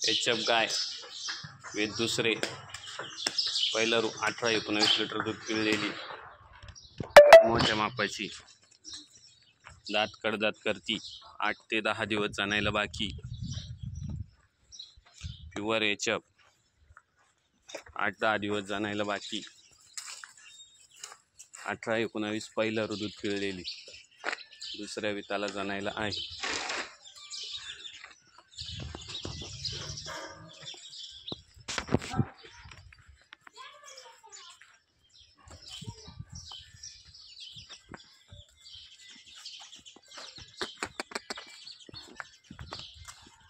HF गाय वेद दुसरे पहिलं 18-19 litre दूध पिळलेली मोठ्या मापाची दात कडदात करती 8 ते 10 दिवस जाणायला बाकी प्युअर एचएफ 8-10 दिवस जाणायला बाकी 18-19 पहिलं दूध पिळलेली दुसऱ्या विताला जाणायला आहे।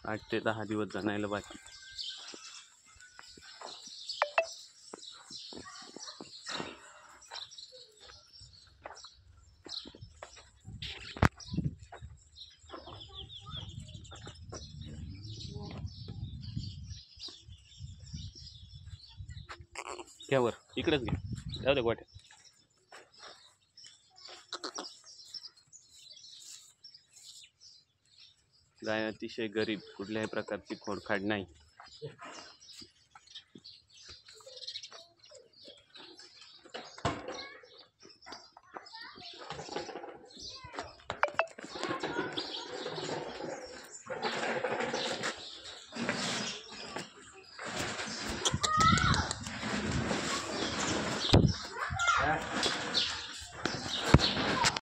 आठ ते 10 दिवस जाणायला बाकी घ्यावर इकडेच घे जाऊ दे गोट्या। गाय अतिशय गरीब, कुठल्याही प्रकारची खोडखाड नाही।